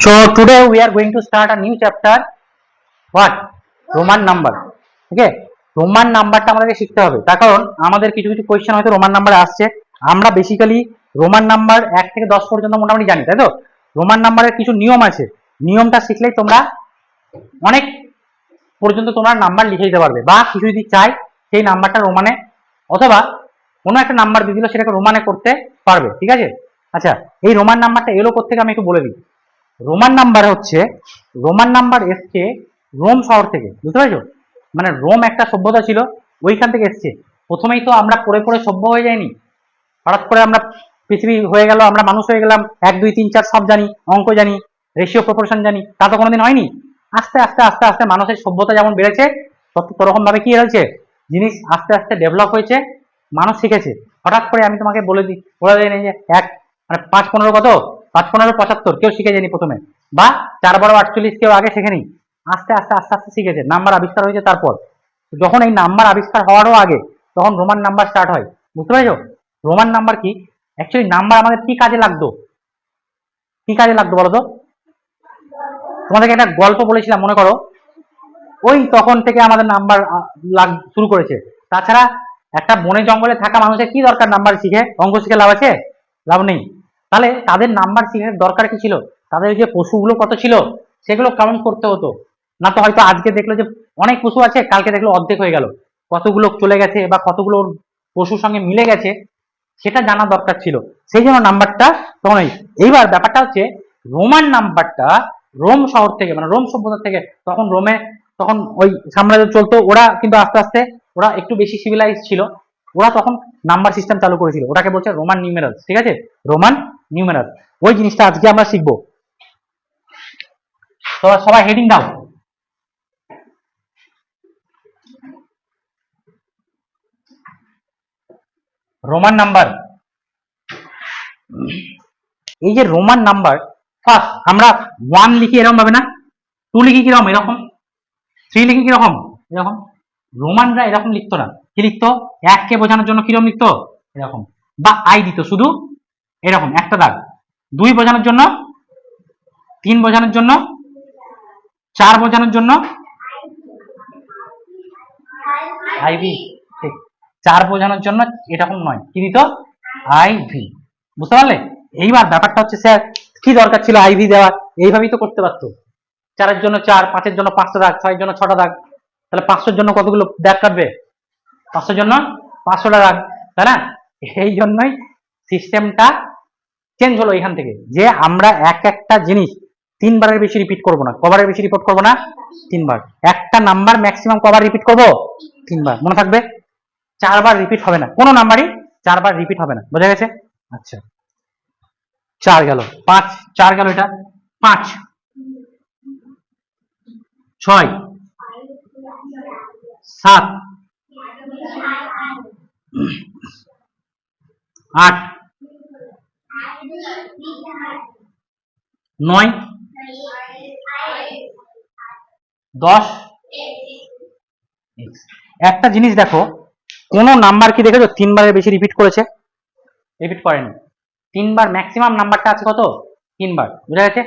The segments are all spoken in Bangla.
So today we are going to start a new chapter. What? Roman number. Okay? Roman নাম্বারটা আমাদেরকে শিখতে হবে, তার কারণ আমাদের কিছু কিছু কোয়েশ্চেন হয়তো রোমান নাম্বারে আসছে। আমরা বেসিক্যালি রোমান নাম্বার 1 থেকে 10 পর্যন্ত মোটামুটি জানি, তাই তো? রোমান নাম্বারের কিছু নিয়ম আছে, নিয়মটা শিখলেই তোমরা অনেক পর্যন্ত তোমরা নাম্বার লিখে দিতে পারবে, বা কিছু যদি চাই সেই নাম্বারটা রোমানে অথবা কোনো একটা নাম্বার দিয়ে দিল সেটাকে রোমানে করতে পারবে, ঠিক আছে? আচ্ছা, এই রোমান নাম্বারটা এলো কোত্থেকে আমি একটু বলে দিই। রোমান নাম্বার হচ্ছে, রোমান নাম্বার এসছে রোম শহর থেকে, বুঝতে পেরেছো? মানে রোম একটা সভ্যতা ছিল, ওইখান থেকে এসছে। প্রথমেই তো আমরা পড়ে পড়ে সভ্য হয়ে যায়নি, হঠাৎ করে আমরা পৃথিবী হয়ে গেল, আমরা মানুষ হয়ে গেলাম, 1 2 3 4 সব জানি, অঙ্ক জানি, রেশিও প্রপোর্শন জানি, তা তো কোনোদিন হয়নি। আস্তে আস্তে আস্তে আস্তে মানুষের সভ্যতা যেমন বেড়েছে, ততরকম ভাবে কি হয়েছে, জিনিস আস্তে আস্তে ডেভেলপ হয়েছে, মানুষ শিখেছে। হঠাৎ করে আমি তোমাকে বলে দিই যে এক মানে 5 15 কত, 5 15 75 কেউ শিখে যায়নি প্রথমে, বা 4 12 48 কেউ আগে শেখেনি। আস্তে আস্তে আস্তে আস্তে শিখেছে, নাম্বার আবিষ্কার হয়েছে। তারপর যখন এই নাম্বার আবিষ্কার হওয়ারও আগে তখন রোমান নাম্বার স্টার্ট হয়, বুঝতে পেরেছো? রোমান নাম্বার কি, অ্যাকচুয়ালি নাম্বার আমাদের কি কাজে লাগতো, কি কাজে লাগতো বলো তো? তোমাদেরকে একটা গল্প বলেছিলাম, মনে করো, ওই তখন থেকে আমাদের নাম্বার শুরু করেছে। তাছাড়া একটা বনে জঙ্গলে থাকা মানুষের কি দরকার নাম্বার শিখে? অঙ্ক শিখে লাভ আছে? লাভ নেই। তাহলে তাদের নাম্বার শিখে দরকার কি ছিল? তাদের যে পশুগুলো কত ছিল সেগুলো কাউন্ট করতে হতো, না তো হয়তো আজকে দেখলো যে অনেক পশু আছে, কালকে দেখলো অর্ধেক হয়ে গেল, কতগুলো চলে গেছে বা কতগুলো পশুর সঙ্গে মিলে গেছে সেটা জানা দরকার ছিল, সেই জন্য নাম্বারটা তখন। এইবার ব্যাপারটা হচ্ছে, রোমান নাম্বারটা রোম শহর থেকে, মানে রোম সভ্যতা থেকে, তখন রোমে তখন ওই সাম্রাজ্য চলতো, ওরা কিন্তু আস্তে আস্তে ওরা একটু বেশি সিভিলাইজ ছিল, ওরা তখন নাম্বার সিস্টেম চালু করেছিল, ওটাকে বলছে রোমান নিউমেরাল, ঠিক আছে? রোমান নিউমেরাল, ওই জিনিসটা আজকে আমরা শিখবো। তো সবাই হেডিং দাও। Roman number. এই যে রোমান নাম্বার, ফার্স্ট আমরা 1 লিখি এরকম ভাবে না, 2 লিখি কিরকম এরকম, 3 লিখি কিরকম এরকম। রোমানরা এরকম লিখতো না, কি লিখতো? 1 কে বোঝানোর জন্য কিরকম লিখতো? এরকম, বা আই দিত শুধু এরকম একটা দাগ। 2 বোঝানোর জন্য, 3 বোঝানোর জন্য, 4 বোঝানোর জন্য আইভি, ঠিক। 4 বোঝানোর জন্য এরকম নয়, কি দিত? আইভি, বুঝতে পারলে? এইবার ব্যাপারটা হচ্ছে, স্যার কি দরকার ছিল আইভি দেওয়ার? এইভাবেই তো করতে পারতো, 4 এর জন্য 4, 5 এর জন্য 5টা দাগ, 6 এর জন্য 6টা দাগ, তাহলে 500 এর জন্য কতগুলো দাগ কাটবে? 500 এর জন্য 500টা দাগ, তাই না? এই জন্যই সিস্টেমটা চেঞ্জ হলো এখান থেকে, যে আমরা একটা জিনিস 3 বারের বেশি রিপিট করবো না। কবারের বেশি রিপিট করবো না? 3 বার। একটা নাম্বার ম্যাক্সিমাম কবার রিপিট করবো? 3 বার, মনে থাকবে? 4 বার রিপিট হবে না, কোনো নাম্বারই 4 বার রিপিট হবে না, বোঝা গেছে? আচ্ছা, 4 গেল, 5 4 গেল, এটা 5 6 7 8 9 10। একটা জিনিস দেখো, কোন নাম্বার কি দেখেছো 3 বারের বেশি রিপিট করেছে? রিপিট করেনি। 3 বার ম্যাক্সিমাম নাম্বারটা আছে কত? 3 বার, বুঝা গেছে?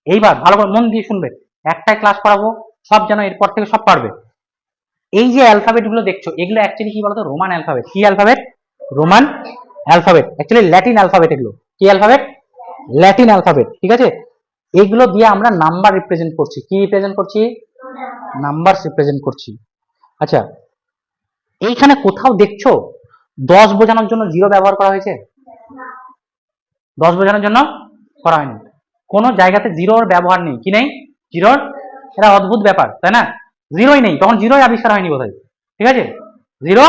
এইবার ভালো করে মন দিয়ে শুনবে, একটাই ক্লাস করাবো, সব যেন এরপর থেকে সব পারবে। এই যে অ্যালফাবেট গুলো দেখছো, এগুলো অ্যাকচুয়ালি কি বলতো? Roman alphabet. কি alphabet? Roman alphabet, actually Latin alphabet এগুলো। কি অ্যালফাবেট? ল্যাটিন অ্যালফাবেট, ঠিক আছে? এগুলো দিয়ে আমরা নাম্বার রিপ্রেজেন্ট করছি। কি রিপ্রেজেন্ট করছি? নাম্বার রিপ্রেজেন্ট করছি। আচ্ছা, এইখানে কোথাও দেখছো 10 বোঝানোর জন্য 0 ব্যবহার করা হয়েছে? 10 বোঝানোর জন্য করা হয়নি, কোন জায়গাতে 0-র ব্যবহার নেই। কি নেই? 0-র। এটা অদ্ভুত ব্যাপার, তাই না? 0-ই নেই, তখন 0-ই আবিষ্কার হয়নি বোধহয়, ঠিক আছে? 0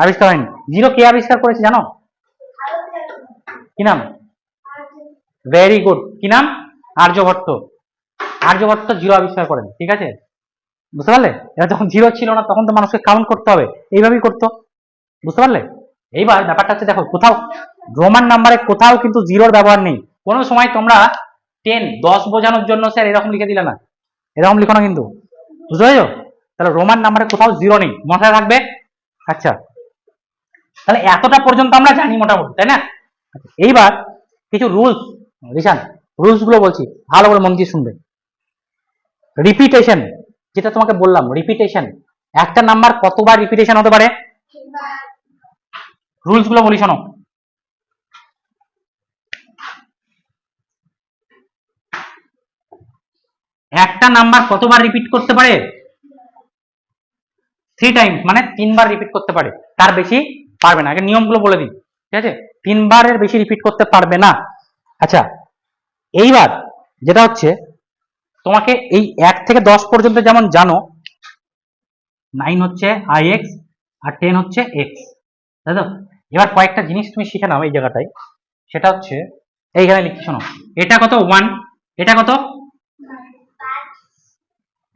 আবিষ্কার হয়নি। 0 কে আবিষ্কার করেছে জানো? কি নাম? ভেরি গুড, কি নাম? আর্যভট্ট। আর্যভট্ট 0 আবিষ্কার করেন, ঠিক আছে? বুঝতে পারলে? এটা যখন 0 ছিল না তখন তো মানুষকে কাউন্ট করতে হবে, এইভাবেই করতো, বুঝতে পারলে? এইবার ব্যাপারটা হচ্ছে, দেখো কোথাও রোমান নাম্বারে কোথাও কিন্তু 0-র ব্যবহার নেই। কোনো সময় তোমরা 10 বোঝানোর জন্য স্যার এরকম লিখে দিলে না, এরকম লিখো না কিন্তু, বুঝতে পেরেছো? তাহলে রোমান নাম্বারে কোথাও 0 নেই, মাথায় রাখবে। আচ্ছা, তাহলে এতটা পর্যন্ত আমরা জানি মোটামুটি, তাই না? এইবার কিছু রুলস, রিশান, রুলস গুলো বলছি, ভালো করে মন দিয়ে শুনবে। রিপিটেশন, যেটা তোমাকে বললাম, রিপিটেশন, একটা নাম্বার কতবার রিপিটেশন হতে পারে? রুলস গুলো বলি শোনো। একটা নাম্বার কতবার রিপিট করতে পারে? 3 টাইমস, মানে 3বার রিপিট করতে পারে, তার বেশি পারবে না। আগে নিয়মগুলো বলে দিই, ঠিক আছে? 3বারের বেশি রিপিট করতে পারবে না। আচ্ছা, এইবার যেটা হচ্ছে, তোমাকে এই 1 থেকে 10 পর্যন্ত যেমন জানো, 9 হচ্ছে ix আর 10 হচ্ছে x, তাই তো? এবার কয়েকটা জিনিস তুমি শিখে নাও এই জায়গাটায়, সেটা হচ্ছে এইখানে লিখছি শোনো। এটা কত? 1, এটা কত?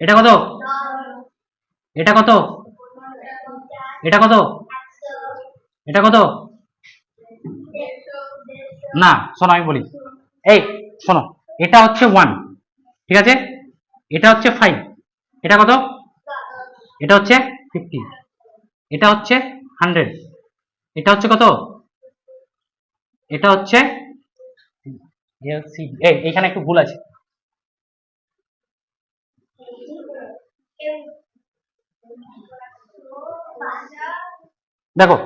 এটা কত? এটা কত? এটা কত? এটা কত? না, শোনো আমি বলি, এই শোনো, এটা হচ্ছে 1, ঠিক আছে? এটা হচ্ছে 5, এটা কত? এটা হচ্ছে 50, এটা হচ্ছে 100, এটা হচ্ছে কত? এটা হচ্ছে LCD। এইখানে একটু ভুল আছে, দেখো,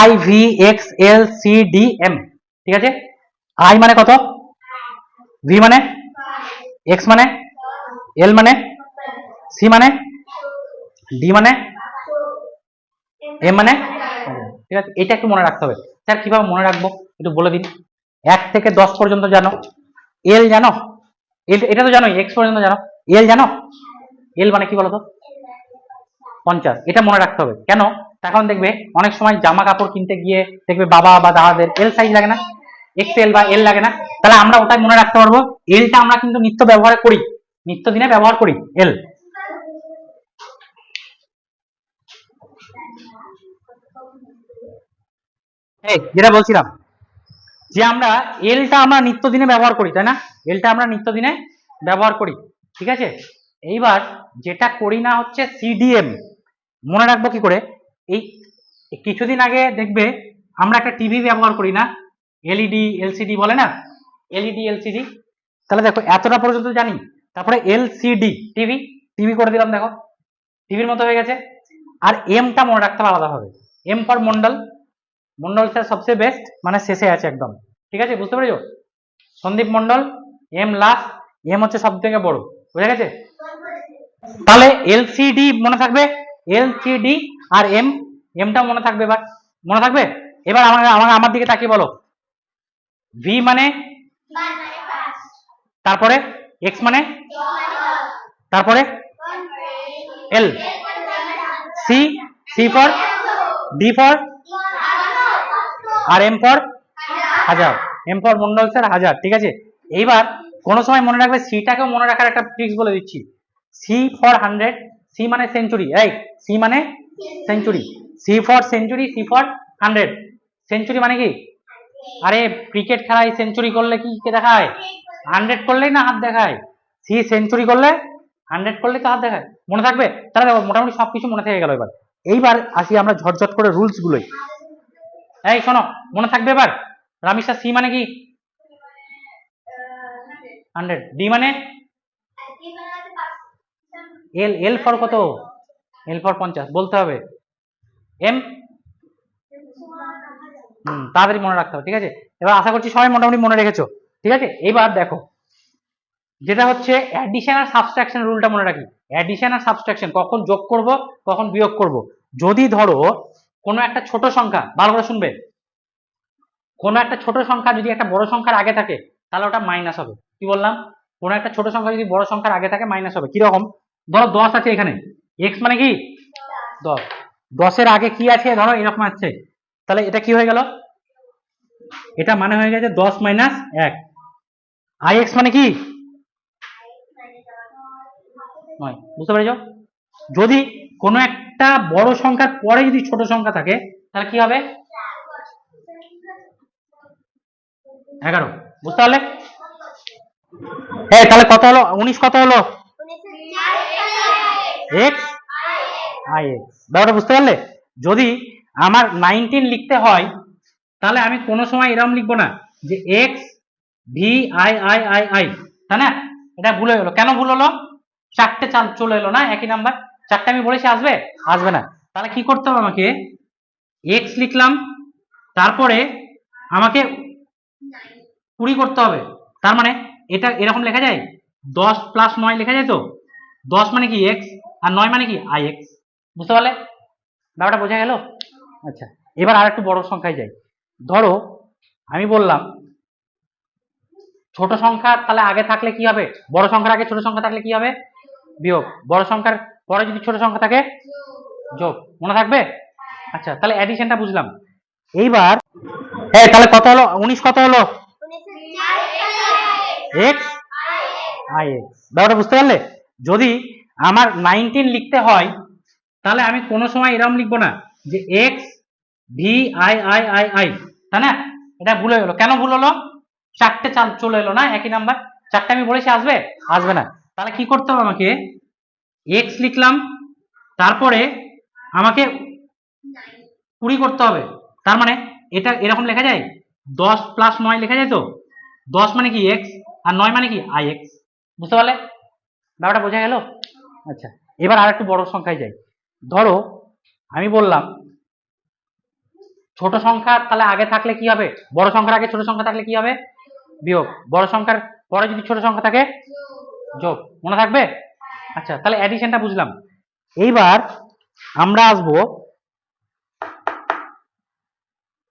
IVXLCDM, ঠিক আছে? I মানে কত? V মানে, X মানে, L মানে, C মানে, D মানে, M মানে, ঠিক আছে? এটা একটু মনে রাখতে হবে। স্যার কিভাবে মনে রাখবো একটু বলে দিন। 1 থেকে 10 পর্যন্ত জানো, L জানো, এটা তো জানোই, X পর্যন্ত জানো, L জানো, L মানে কি বলতো? 50। এটা মনে রাখতে হবে। কেন? এখন দেখবে অনেক সময় জামা কাপড় কিনতে গিয়ে দেখবে বাবা বা দাদাদের এল সাইজ লাগে না, এক্সেল বা এল লাগে না, তাহলে আমরা ওটাই মনে রাখতে পারবো। এলটা আমরা কিন্তু নিত্য ব্যবহার করি, নিত্যদিনে ব্যবহার করি এল। এই যেটা বলছিলাম, যে আমরা এলটা আমরা নিত্যদিনে ব্যবহার করি, তাই না? এলটা আমরা নিত্যদিনে ব্যবহার করি, ঠিক আছে? এইবার যেটা করি না হচ্ছে সিডিএম। মনে রাখবো কি করে? এই কিছুদিন আগে দেখবে আমরা একটা টিভি ব্যবহার করি না, এলইডি এলসিডি বলে না, এলইডি এলসিডি, তাহলে দেখো এতটা পর্যন্ত জানি। তারপরে এলসিডি, টিভি, টিভি করে দিলাম, দেখো টিভির মতো হয়ে গেছে। আর এমটা মনে রাখতে হবে আলাদাভাবে, M for Mondal, Mondal sir সবচেয়ে বেস্ট, মানে শেষে আছে একদম, ঠিক আছে? বুঝতে পেরেছো? Sandip Mondal, M last, M হচ্ছে সব থেকে বড়, বুঝা গেছে? তাহলে এলসিডি মনে থাকবে, এলসিডি আর এম, এমটা মনে থাকবে। এবার মনে থাকবে। এবার আমার দিকে তাকিয়ে বলো, ভি মানে, তারপরে এক্স মানে, তারপরে L, C, C for, D for, আর এম ফর হাজার, এম ফর মন্ডল স্যার হাজার, ঠিক আছে? এইবার কোনো সময় মনে রাখবে সিটাকেও মনে রাখার একটা ট্রিক্স বলে দিচ্ছি। সি ফর 100, সি মানে সেঞ্চুরি, এই সি মানে century, C for century, C for 100। Century মানে কি? আরে ক্রিকেট খেলায় সেঞ্চুরি করলে কি কে দেখায়? 100 করলেই না হাত দেখায়। সি সেঞ্চুরি করলে, 100 করলে তো হাত দেখায়। মনে থাকবে? তাহলে দেখো মোটামুটি সবকিছু মনে থেকে গেল। এবার এইবার আসি আমরা ঝটঝট করে রুলস গুলোই। এই শোনো, মনে থাকবে এবার। রামিসা, সি মানে কি? 100। ডি মানে? এল, এল ফর কত? এল ফর 50 বলতে হবে। এম, তাড়াতাড়ি মনে রাখতে হবে, ঠিক আছে? এবার আশা করছি সবাই মোটামুটি মনে রেখেছো, ঠিক আছে? এবার দেখো, যেটা হচ্ছে অ্যাডিশন আর সাবট্রাকশন রুলটা মনে রাখি। অ্যাডিশন আর সাবট্রাকশন, কখন যোগ করব কখন বিয়োগ করব। যদি ধরো কোনো একটা ছোট সংখ্যা, ভালো করে শুনবে, কোনো একটা ছোট সংখ্যা যদি একটা বড় সংখ্যার আগে থাকে, তাহলে ওটা মাইনাস হবে। কি বললাম? কোনো একটা ছোট সংখ্যা যদি বড় সংখ্যার আগে থাকে মাইনাস হবে। কিরকম? ধরো 10 আছে এখানে, এক্স মানে কি? 10, 10-এর আগে কি আছে? ধরো এরকম আছে, তাহলে এটা কি হয়ে গেল? এটা মানে হয়ে গেছে 10 মাইনাস 1। আই এক্স মানে কি? নয়। বুঝতে পেরেছ? যদি কোনো একটা বড় সংখ্যার পরে যদি ছোট সংখ্যা থাকে, তাহলে কি হবে? 11। বুঝতে পারলে? তাহলে কত হলো? 19 কত হলো? X I x. ব্যাপারটা বুঝতে পারলে? যদি আমার 19 লিখতে হয়, তাহলে আমি কোনো সময় এরকম লিখবো না যে x V I I I I, তাই না? এটা ভুল হয়ে গেলো, কেন ভুল হলো? চারটে চলে এলো না একই নাম্বার, চারটে আমি বলেছি আসবে, আসবে না। তাহলে কি করতে হবে আমাকে, এক্স লিখলাম, তারপরে আমাকে 20 করতে হবে। তার মানে এটা এরকম লেখা যায়, 10 প্লাস 9 লেখা যায় তো, 10 মানে কি এক্স, আর 9 মানে কি আই এক্স। বুঝতে পারলে ব্যাপারটা বোঝা গেল? আচ্ছা, এবার আর একটু বড় সংখ্যায় যাই। ধরো আমি বললাম ছোট সংখ্যা তাহলে আগে থাকলে কি হবে, বড় সংখ্যার আগে ছোট সংখ্যা থাকলে কি হবে, বিয়োগ। বড় সংখ্যার পরে যদি ছোট সংখ্যা থাকে যোগ, মনে থাকবে? আচ্ছা, তাহলে অ্যাডিশনটা বুঝলাম। এইবার তাহলে কত হলো, 19 কত হলো, এক্স আই এক্স। ব্যাপারটা বুঝতে পারলে? যদি আমার 19 লিখতে হয় তাহলে আমি কোনো সময় এরকম লিখবো না যে x V I I I I, তাই না? এটা ভুল হয়ে গেলো, কেন ভুল হলো? চারটে চলে এলো না একই নাম্বার, চারটে আমি বলেছি আসবে, আসবে না। তাহলে কি করতে হবে আমাকে, এক্স লিখলাম, তারপরে আমাকে 20 করতে হবে। তার মানে এটা এরকম লেখা যায়, 10 প্লাস 9 লেখা যায় তো, 10 মানে কি এক্স, আর 9 মানে কি আই এক্স। বুঝতে পারলে ব্যাপারটা বোঝা গেল? আচ্ছা, এবার আর একটু বড় সংখ্যায় যাই। ধরো আমি বললাম ছোট সংখ্যা তাহলে আগে থাকলে কি হবে, বড় সংখ্যার আগে ছোট সংখ্যা থাকলে কি হবে, বিয়োগ। বড় সংখ্যার পরে যদি ছোট সংখ্যা থাকে যোগ, মনে থাকবে? আচ্ছা, তাহলে অ্যাডিশনটা বুঝলাম। এইবার আমরা আসবো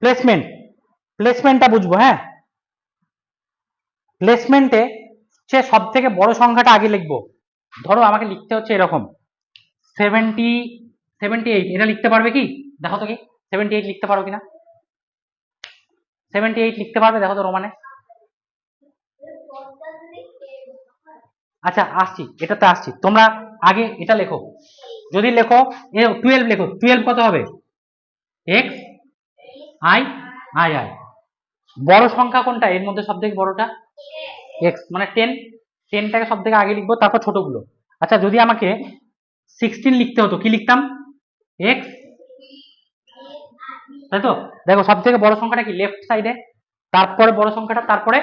প্লেসমেন্ট, প্লেসমেন্টটা বুঝবো। হ্যাঁ, প্লেসমেন্টে সে সব থেকে বড় সংখ্যাটা আগে লিখবো। ধরো আমাকে লিখতে হচ্ছে এরকম 78, এটা লিখতে পারবে কি দেখো তো, কি 78 লিখতে পারো কিনা, 78 লিখতে পারবে দেখো তো রোমানে? আচ্ছা আসছি, এটাতে আসছি, তোমরা আগে এটা লেখো, যদি লেখো 12 লেখো, 12 কত হবে, এক্স আই আই আই। বড় সংখ্যা কোনটা এর মধ্যে সব থেকে বড়টা, এক্স, মানে 10, 10টাকে সব থেকে আগে লিখবো, তারপর ছোটগুলো। আচ্ছা, যদি আমাকে 16 লিখতে হতো কি লিখতাম, এক্স, তাই তো? দেখো সব থেকে বড় সংখ্যাটা কি লেফট সাইডে, তারপরে বড় সংখ্যাটা, তারপরে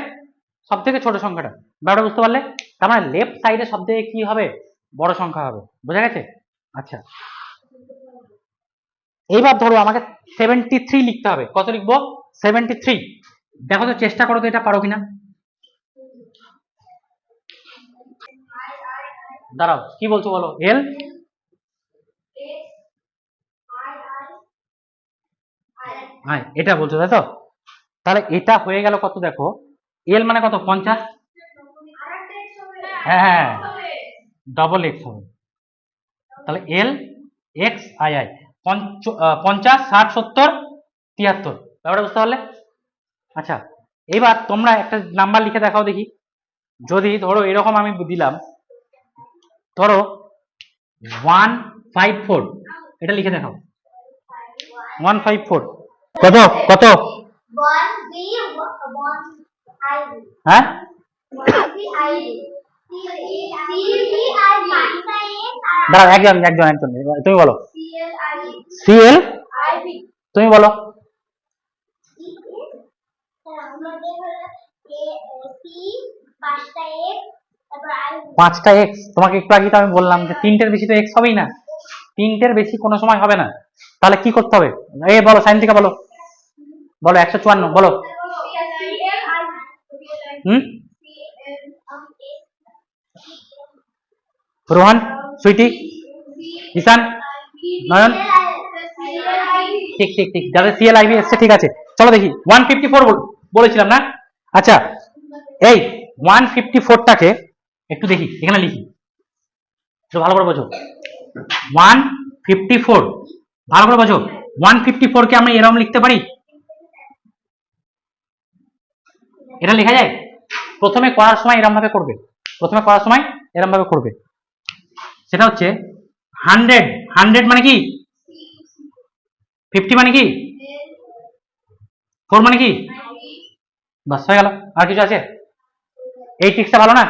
সব থেকে ছোট সংখ্যাটা। ব্যাপারটা বুঝতে পারলে? তার মানে লেফট সাইডে সব থেকে কি হবে, বড় সংখ্যা হবে। বোঝা গেছে? আচ্ছা, এইবার ধরো আমাকে 73 লিখতে হবে, কত লিখবো, 73। দেখো তো চেষ্টা করো তো এটা পারো কিনা। দাঁড়াও, কি বলছো বলো, এল, হ্যাঁ এটা বলছো তাই তো? তাহলে এটা হয়ে গেল কত, দেখো এল মানে কত, 50। হ্যাঁ, ডবল এক্স হবে, তাহলে এল এক্স আই আই, 50, 60, 70, 73। ব্যাপারটা বুঝতে পারলে? আচ্ছা, এবার তোমরা একটা নাম্বার লিখে দেখাও দেখি। যদি ধরো এরকম আমি দিলাম, ধরো 154, এটা লিখে দেখাও, 154 কত, কত, হ্যাঁ দাঁড়াও, একজন একজন একজন, তুমি বলো, সিএল, তুমি বলো, 5টা এক্স। তোমাকে একটু আগে তো আমি বললাম যে 3টের বেশি তো এক্স হবেই না, 3টের বেশি কোনো সময় হবে না। তাহলে কি করতে হবে, বলো সাইন্টিকা বলো, বলো 154 বলো। হুম, রোহন, সুইটি, ঈশান, নয়ন, ঠিক ঠিক ঠিক, যাদের সিএল আইবি এসছে, ঠিক আছে। চলো দেখি 154 বলেছিলাম না? আচ্ছা, এই 154টাকে একটু দেখি, এখানে লিখি, একটু ভালো করে বোঝো। 154, ভালো করে বোঝো, 154 কে আমরা এরকম লিখতে পারি, এটা লেখা যায়? প্রথমে করার সময় এরকম ভাবে করবে, প্রথমে করার সময় এরকম ভাবে করবে। সেটা হচ্ছে 100, 100 মানে কি, 50 মানে কি, 4 মানে কি, বাস হয়ে গেল। আর কিছু আছে? এই ট্রিক্সটা ভালো না?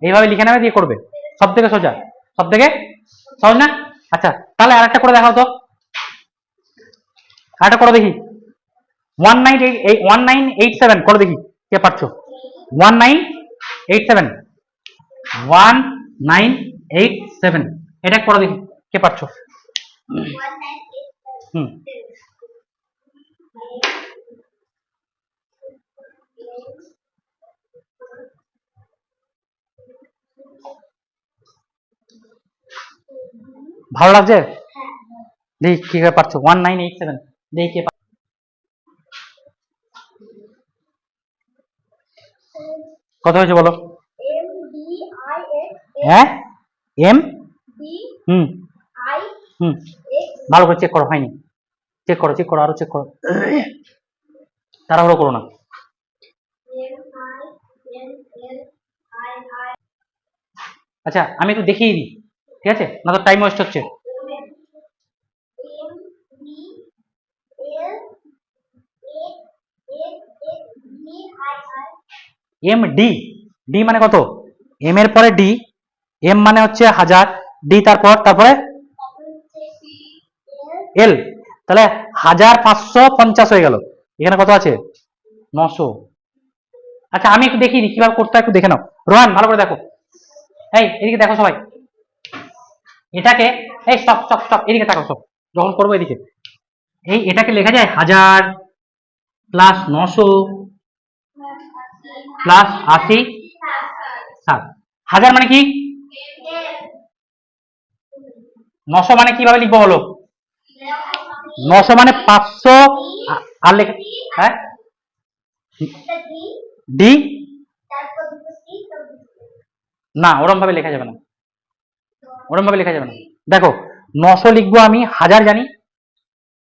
এইভাবে লিখে নেবে, দিয়ে করবে, সব থেকে সোজা, সব থেকে সহজ না? আচ্ছা, তাহলে আরেকটা করে দেখাও তো, আরেকটা করে দেখি, 1987 করে দেখি কে পারছো। 1987 1987 এটা পড়া দেখি কে পারছো? হুম ভালো লাগছে? দেখি কি করে পারছো 1987 দেখি কে কত হয়েছে বলো? হ্যাঁ এম হুম হুম ভালো করে চেক করো, হয়নি, চেক করো চেক করো আরো চেক করো, তাড়াহুড়ো করো না। আচ্ছা আমি একটু দেখিয়ে দিই, ঠিক আছে, না তো টাইম ওয়েস্ট হচ্ছে। এম ডি, ডি মানে কত? এম এর পরে ডি, এম মানে হচ্ছে 1000, ডি তারপরে এল, তাহলে 1550 হয়ে গেল। এখানে কত আছে? 900। আচ্ছা আমি একটু দেখিয়ে দিই কিভাবে করতে হয়, একটু দেখে নাও। রোহান ভালো করে দেখো, এই এদিকে দেখো সবাই, এটাকে, এই স্টপ স্টপ স্টপ, এদিকে তাকাও সব, যখন করবো এদিকে, এই এটাকে লেখা যায় 1000 প্লাস 900 প্লাস 80 60। 1000 মানে কি? 900 মানে কিভাবে লিখবো বলো? 900 মানে 500 আর লেখা, হ্যাঁ ডি, না ওরম ভাবে লেখা যাবে না, ওরম ভাবে লেখা যাবে না। দেখো 900 লিখবো আমি, 1000 জানি,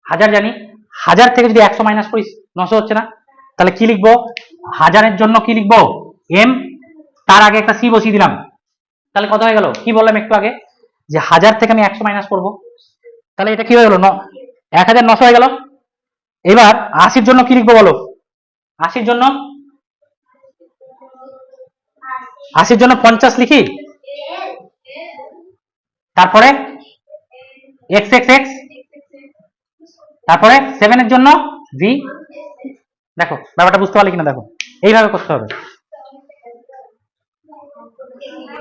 1000 জানি, 1000 থেকে যদি 100 মাইনাস করি 900 হচ্ছে না, তাহলে কি লিখবো? 1000-এর জন্য কি লিখবো? এম, তার আগে একটা সি বসিয়ে দিলাম, তাহলে কত হয়ে গেল? কি বললাম একটু আগে যে 1000 থেকে আমি 100 মাইনাস করবো, তাহলে এটা কি হয়ে গেল? 1900 হয়ে গেল। এবার 80-র জন্য কি লিখবো বলো? 80-র জন্য 50 লিখি, তারপরে এক্স এক্স এক্স, তারপরে 7-এর জন্য ভি। দেখো ব্যাপারটা বুঝতে পারলে কিনা, দেখো এইভাবে করতে হবে,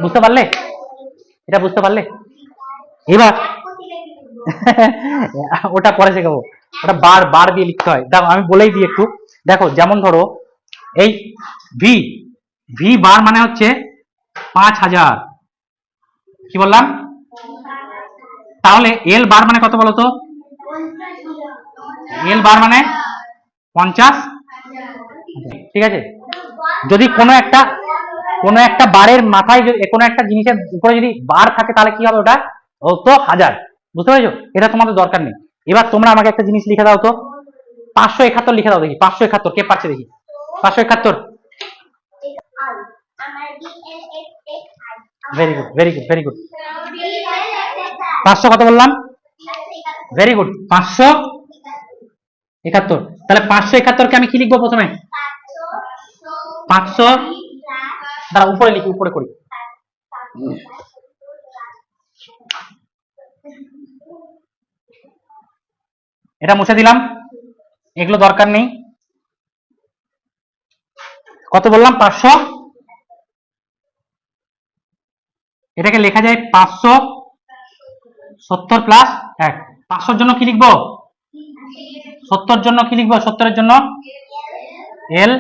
বুঝতে পারলে? এটা বুঝতে পারলে? এবার ওটা পরে শেখাবো, ওটা বার বার দিয়ে লিখতে হয়। দেখো আমি বলেই দিই একটু, দেখো যেমন ধরো এই ভি, ভি বার মানে হচ্ছে 5000, কি বললাম? তাহলে এল বার মানে কত বলতো? এল বার মানে 50, ঠিক আছে। যদি কোনো একটা বারের মাথায়, কোনো একটা জিনিসের উপরে যদি বার থাকে তাহলে কি হবে? ওটা ও তো 1000, বুঝতে পেরেছো? এটা তোমাদের দরকার নেই। এবার তোমরা আমাকে একটা জিনিস লিখে দাও তো, 571 লিখে দাও দেখি, 571 কে পারছে দেখি? 571, very good very good very good. 500 কত বললাম? Very good, 571। তাহলে 571 কে আমি কি লিখবো প্রথমে? 500, দাঁড়া উপরে লিখি, উপরে করি, এটা মুছে দিলাম, এগুলো দরকার নেই। কত বললাম? 500, এটাকে লেখা যায় 570 প্লাস 1। 500-র জন্য কি লিখবো? 70-র জন্য কি লিখবো? 70-এর জন্য এল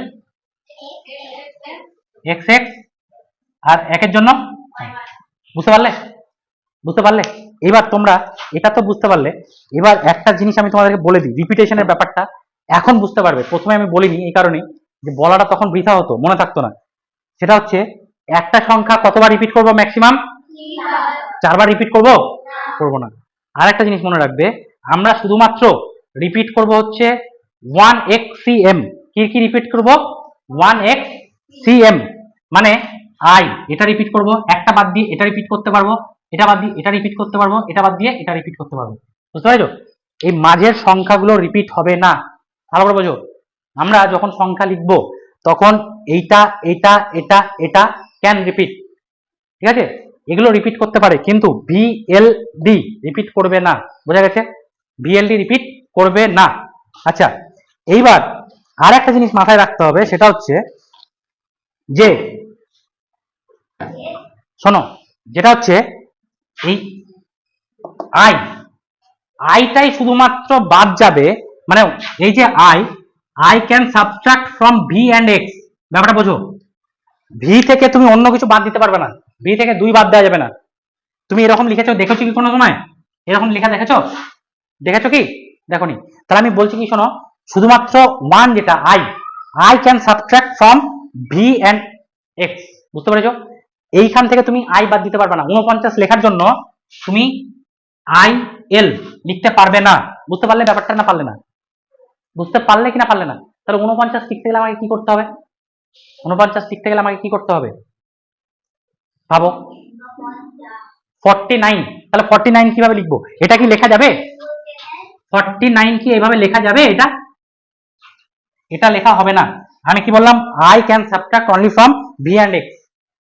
এক্স এক্স, আর 1-এর জন্য, বুঝতে পারলে? বুঝতে পারলে? এবার তোমরা এটা তো বুঝতে পারলে, এবার একটা জিনিস আমি তোমাদেরকে বলে দিই, রিপিটেশনের ব্যাপারটা এখন বুঝতে পারবে। প্রথমে আমি বলিনি এই কারণে যে বলাটা তখন বৃথা হতো, মনে থাকতো না। সেটা হচ্ছে একটা সংখ্যা কতবার রিপিট করবো? ম্যাক্সিমাম 4 বার রিপিট করবো, করবো না। আর একটা জিনিস মনে রাখবে, আমরা শুধুমাত্র রিপিট করব হচ্ছে 1xcm। কি কি রিপিট করব? 1xcm মানে আই, এটা রিপিট করব, একটা বাদ দিয়ে এটা রিপিট করতে পারবো, এটা বাদ দিয়ে এটা রিপিট করতে পারবো, এটা বাদ দিয়ে এটা রিপিট করতে পারবো, বুঝতে পারছো? এই মাঝের সংখ্যাগুলো রিপিট হবে না, ভালো করে বোঝো। আমরা যখন সংখ্যা লিখবো তখন এইটা এটা এটা এটা ক্যান রিপিট, ঠিক আছে, এগুলো রিপিট করতে পারে, কিন্তু ভিএলডি রিপিট করবে না, বোঝা গেছে? ভিএলডি রিপিট করবে না। আচ্ছা এইবার আর একটা জিনিস মাথায় রাখতে হবে, সেটা হচ্ছে যে শোনো, যেটা হচ্ছে এই আই, আইটাই শুধুমাত্র বাদ যাবে, মানে এই যে I can subtract from V and x, ব্যাপারটা বোঝো। ভি থেকে তুমি অন্য কিছু বাদ দিতে পারবে না, ভি থেকে 2 বাদ দেওয়া যাবে না। তুমি এরকম লিখেছো, দেখেছো কি কোনো সময় এরকম লেখা দেখেছো? দেখেছো কি? দেখোনি। তাহলে আমি বলছি কি শোনো, শুধুমাত্র ওয়ান যেটা I can subtract from V and x, বুঝতে পেরেছো? এইখান থেকে তুমি আই বাদ দিতে পারবে না। 49 লেখার জন্য তুমি আই এল লিখতে পারবে না। বুঝতে পারলে ব্যাপারটা? না পারলে না? বুঝতে পারলে কি না পারলে না? তাহলে 49 লিখতে গেলে আমাকে কি করতে হবে? 49 লিখতে গেলে আমাকে কি করতে হবে ভাবো? 49। তাহলে 49 কিভাবে লিখবো? এটা কি লেখা যাবে? 49 কি এভাবে লেখা যাবে? এটা লেখা হবে না। আমি কি বললাম? I can subtract only from V and x.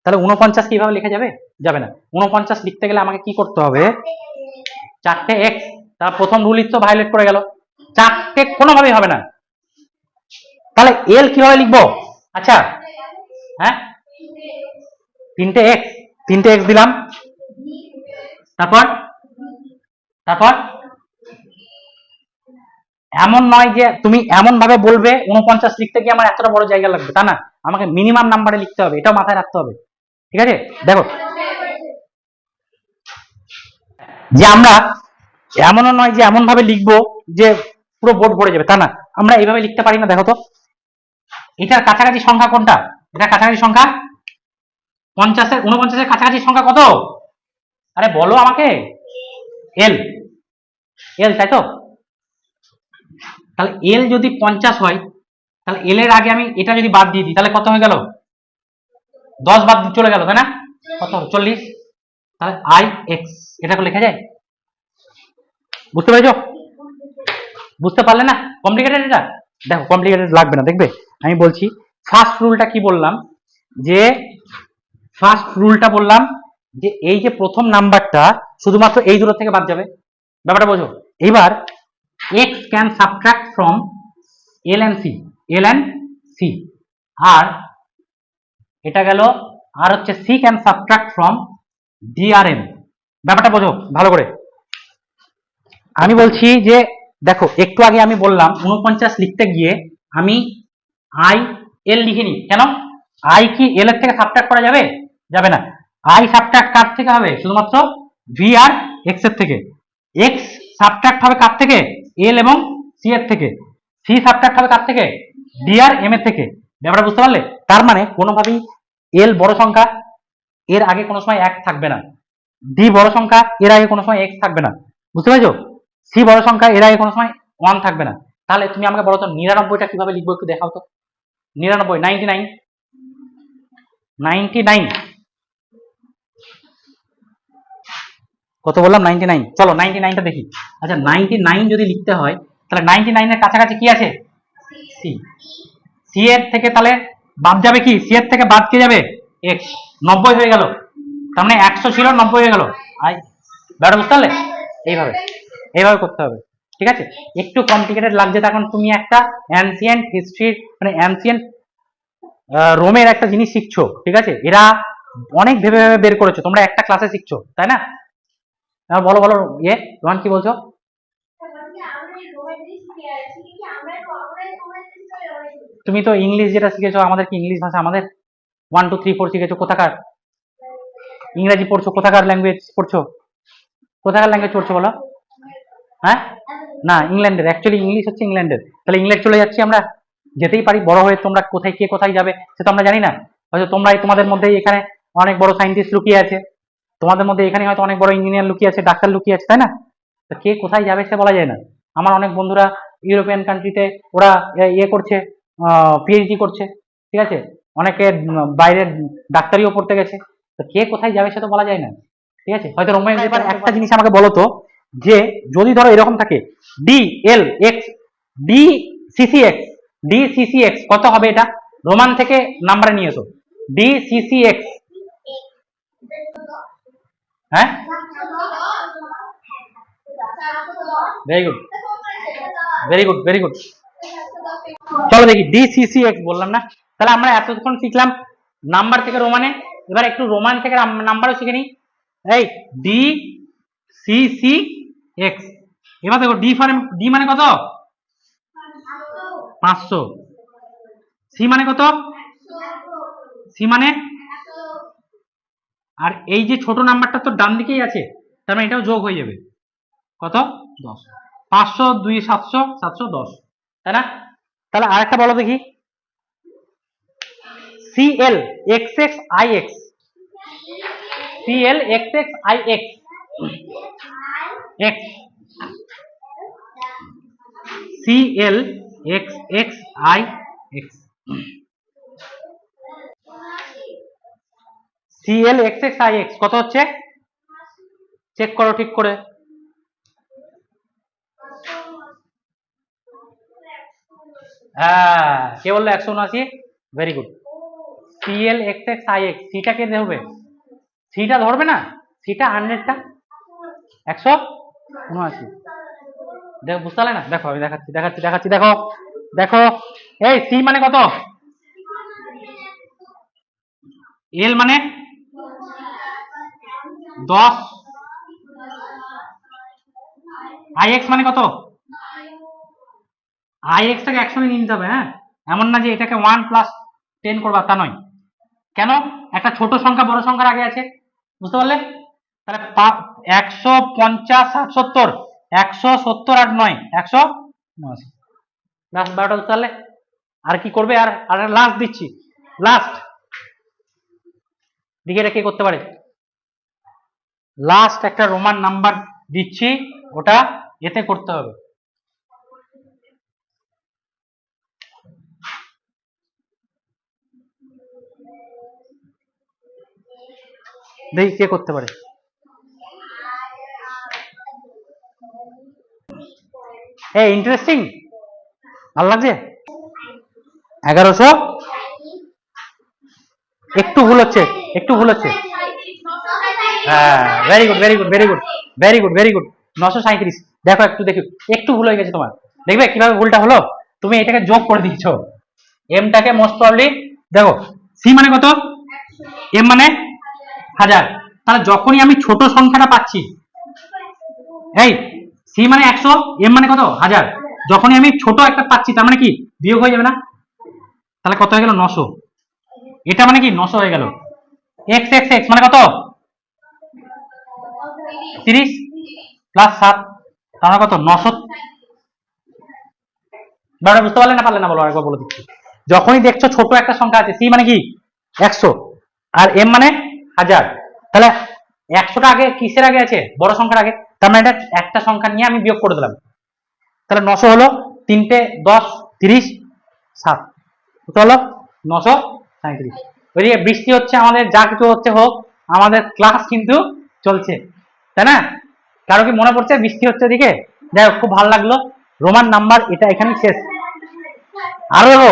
তাহলে 49 কিভাবে লেখা যাবে? যাবে না। 49 লিখতে গেলে আমাকে কি করতে হবে? 4টে এক্স। তার প্রথম রুল তো ভায়োলেট করে গেল, 4টে কোনোভাবেই হবে না। তাহলে এল কিভাবে লিখবো? আচ্ছা, হ্যাঁ, 3টে এক্স, 3টে এক্স দিলাম, তারপর তারপর এমন নয় যে তুমি এমন ভাবে বলবে 49 লিখতে গিয়ে আমার এতটা বড় জায়গা লাগবে, তা না। আমাকে মিনিমাম নাম্বারে লিখতে হবে, এটাও মাথায় রাখতে হবে। ঠিক আছে? দেখো, যে আমরা এমনও নয় যে এমন ভাবে লিখবো যে পুরো বোর্ড ভরে যাবে, তা না। আমরা এইভাবে লিখতে পারি না। দেখো তো, এটার কাছাকাছি সংখ্যা কোনটা? এটা কাছাকাছি সংখ্যা 50-এর 49-এর কাছাকাছি সংখ্যা কত? আরে বলো আমাকে। এল, এল, তাই তো? তাহলে এল যদি 50 হয়, তাহলে এল এর আগে আমি এটা যদি বাদ দিয়ে দিই, তাহলে কত হয়ে গেল? 10 বাদ চলে গেল, তাই না? কত? 40। তাহলে আই এক্স, এটা লেখা যায়? বুঝতে পেরেছো? বুঝতে পারলে না? কমপ্লিকেটেড এটা? দেখো, কমপ্লিকেটেড লাগবে না, দেখবে আমি বলছি। ফার্স্ট রুলটা কি বললাম? যে ফার্স্ট রুলটা বললাম যে এই যে প্রথম নাম্বারটা শুধুমাত্র এই দুটো থেকে বাদ যাবে, ব্যাপারটা বোঝো। এবার X can subtract from L and C, L and C, আর এটা গেল, আর হচ্ছে C can subtract from D আর এম। ব্যাপারটা বোঝো ভালো করে। আমি বলছি যে দেখো, একটু আগে আমি বললাম 49 লিখতে গিয়ে আমি আই এল লিখিনি, কেন? আই কি এল এর থেকে সাবট্রাক্ট করা যাবে? যাবে না। আই সাবট্রাক্ট কার থেকে হবে? শুধুমাত্র ভি আর এক্স এর থেকে। এক্স সাবট্রাক্ট হবে কার থেকে? এল এবং সি এর থেকে। সি সাবট্রাক্ট হবে কার থেকে? ডি আর এম এর থেকে। ব্যাপারটা বুঝতে পারলে? তার মানে কোনোভাবেই এল বড় সংখ্যা, এর আগে কোনো সময় 1 থাকবে না। ডি বড় সংখ্যা, এর আগে কোনো সময় এক্স থাকবে না। বুঝতে পেরেছো? সি বড় সংখ্যা, এর আগে কোনো সময় 1 থাকবে না। তাহলে তুমি আমাকে বলো তো 99টা কিভাবে লিখবো, একটু দেখাও তো। 99, 99, 99 কত বললাম? 99। চলো 99টা দেখি। আচ্ছা, 99 যদি লিখতে হয়, তাহলে 99 এর কাছাকাছি কি আছে? সি। সি এর থেকে তাহলে বাদ যাবে কি? সি এর থেকে বাদ কে যাবে? এক্স। 90 হয়ে গেল। তার মানে 100 ছিল, 90 হয়ে গেল। আই, ব্যাপারটা বুঝতে পারলে? এইভাবে এইভাবে করতে হবে। ঠিক আছে? একটু কমপ্লিকেটেড লাগছে, তখন তুমি একটা অ্যানসিয়েন্ট হিস্ট্রি, মানে অ্যানসিয়েন্ট রোমের একটা জিনিস শিখছো। ঠিক আছে? এরা অনেক ভেবে ভেবে বের করেছো, তোমরা একটা ক্লাসে শিখছো, তাই না? বলো বলো, রোহান কি বলছো? তুমি তো ইংলিশ যেটা শিখেছো, আমাদের কি ইংলিশ ভাষা? আমাদের 1 2 3 4 শিখেছো, কোথাকার ইংরেজি পড়ছো? কোথাকার ল্যাঙ্গুয়েজ পড়ছো? কোথাকার ল্যাঙ্গুয়েজ পড়ছো বলো? হ্যাঁ, না, ইংল্যান্ডের। অ্যাকচুয়ালি ইংলিশ হচ্ছে ইংল্যান্ডের। তাহলে ইংল্যান্ড চলে যাচ্ছি আমরা, যেতেই পারি। বড় হয়ে তোমরা কোথায়, কে কোথায় যাবে সেটা আমরা জানি না। হয়তো তোমরাই, তোমাদের মধ্যেই এখানে অনেক বড় সায়েন্টিস্ট লুকিয়ে আছে, তোমাদের মধ্যে এখানে হয়তো অনেক বড় ইঞ্জিনিয়ার লুকিয়ে আছে, ডাক্তার লুকিয়ে আছে, তাই না? তো কে কোথায় যাবে সে বলা যায় না। আমার অনেক বন্ধুরা ইউরোপিয়ান কান্ট্রিতে ওরা ইয়ে করছে, পিএইচডি করছে। ঠিক আছে? অনেকে বাইরের ডাক্তারিও পড়তে গেছে। তো কে কোথায় যাবে সে তো বলা যায় না। ঠিক আছে? হয়তো রোমের। এবার একটা জিনিস আমাকে বলো তো, যে যদি ধরো এরকম থাকে D L X D CC X, D CC X কত হবে? এটা রোমান থেকে নাম্বারে নিয়ে এসো। ডি সিসি এক্স, হ্যাঁ, very good, very good, very good. চলো দেখি, ডি সিসি এক্স বললাম না? তাহলে আমরা এতক্ষণ শিখলাম নাম্বার থেকে রোমানে, এবার একটু রোমান থেকে নাম্বারও শিখে নি। এই ডি সি সি এক্স, এবার দেখো ডি মানে কত? 500। সি মানে কত? সি মানে, আর এই যে ছোট নাম্বারটা তো ডান দিকেই আছে, তার মানে এটাও যোগ হয়ে যাবে। কত? 10। 500 2 700 710, তাই না? তাহলে আরেকটা বলো দেখি, CL XX IX, CL XX IX X, CL XX IX, CL XX IX কত হচ্ছে? চেক করো ঠিক করে। হ্যাঁ, কে বললো 179? Very good. CL XX IX, সিটা কে ধরবে? সিটা ধরবে না, সিটা 100টা 179। দেখো বুঝতে পারলে না? দেখো আমি দেখাচ্ছি দেখাচ্ছি দেখাচ্ছি, দেখো দেখো, এই সি মানে কত? এল মানে 10, IX মানে কত? IX টাকে 100 নিয়ে নিতে হবে। হ্যাঁ, এমন না যে এটাকে 1 + 10 করবা, তা নয়। কেন? একটা ছোট সংখ্যা বড় সংখ্যার আগে আছে, বুঝতে পারলে? তাহলে 150 60 70, 170 আর 9 189। লাস্ট 12টা বুঝতে পারলে? আর কি করবে? আর লাস্ট দিচ্ছি, লাস্ট দিকে এটা কে করতে পারে? লাস্ট একটা রোমান নাম্বার দিচ্ছি, ওটা এতে করতে হবে। দেখি কে করতে পারে। এই ইন্টারেস্টিং, ভালো লাগছে? 1100, একটু ভুল হচ্ছে, একটু ভুল হচ্ছে। হ্যাঁ, very good very good very good very good very good. 937। দেখো একটু দেখো, একটু ভুল হয়ে গেছে তোমার। দেখবে কিভাবে ভুলটা হলো? তুমি এটাকে যোগ করে দিয়েছো, এমটাকে মোস্ট প্রবাবলি। দেখো সি মানে কত? এম মানে 1000। তাহলে যখনই আমি ছোট সংখ্যাটা পাচ্ছি, এই সি মানে 100, এম মানে কত? 1000, যখনই আমি ছোট একটা পাচ্ছি, তার মানে কি বিয়োগ হয়ে যাবে না? তাহলে কত হয়ে গেল? 900। এটা মানে কি 900 হয়ে গেল। এক্স এক্স এক্স মানে কত? 30 + 7, তার মানে কত? 900। ব্যাপারটা বুঝতে পারলে না পারলে না বলো, আরেকবার বলে দিচ্ছি। যখনই দেখছো ছোট একটা সংখ্যা আছে, সি মানে কি 100 আর এম মানে 1000, তাহলে 100টা আগে কিসের আগে আছে? বড় সংখ্যার আগে। তার মানে এটা একটা সংখ্যা নিয়ে আমি বিয়োগ করে দিলাম, তাহলে 900 হলো 3টে 10 30 7, কত হলো? 937। ওইদিকে বৃষ্টি হচ্ছে, আমাদের যা কিছু হচ্ছে হোক, আমাদের ক্লাস কিন্তু চলছে, তাই না? কারো কি মনে পড়ছে বৃষ্টি হচ্ছে এদিকে? যাই হোক, খুব ভালো লাগলো। রোমান নাম্বার এটা এখানেই শেষ। আরো দেবো,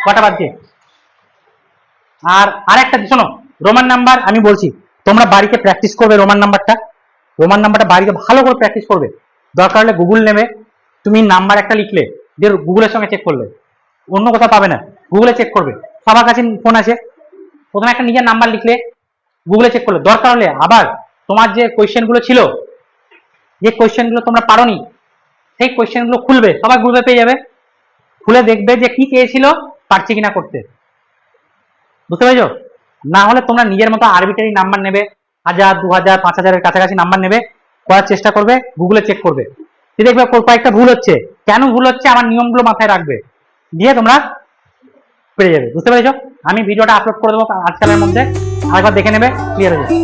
কটা বাজছে? আর আরেকটা শোনো, রোমান নাম্বার আমি বলছি, তোমরা বাড়িতে প্র্যাকটিস করবে রোমান নাম্বারটা। রোমান নাম্বারটা বাড়িতে ভালো করে প্র্যাকটিস করবে। দরকার হলে গুগল নেবে, তুমি নাম্বার একটা লিখলে, যে গুগলের সঙ্গে চেক করলে, অন্য কোথাও পাবে না, গুগলে চেক করবে। সবার কাছে ফোন আছে, প্রথমে একটা নিজের নাম্বার লিখলে, গুগলে চেক করলে, দরকার হলে আবার তোমার যে কোয়েশ্চেন গুলো ছিল, যে কোয়েশ্চেন গুলো তোমরা পারোনি, সেই কোয়েশ্চেন গুলো খুলবে, সবাই গ্রুপে পেয়ে যাবে, খুলে দেখবে যে কি চেয়েছিল, পারছি কিনা করতে। বুঝতে পেরেছো? না হলে তোমরা নিজের মতো আরবিটারি নাম্বার নেবে, 1000 2000 5000-এর কাছাকাছি নাম্বার নেবে, করার চেষ্টা করবে, গুগলে চেক করবে, দেখবে কয়েকটা ভুল হচ্ছে, কেন ভুল হচ্ছে আমার নিয়মগুলো মাথায় রাখবে, দিয়ে তোমরা পেরে যাবে। বুঝতে পেরেছো? আমি ভিডিওটা আপলোড করে দেবো আজকালের মধ্যে, আরেকবার দেখে নেবে, ক্লিয়ার হয়ে যাবে।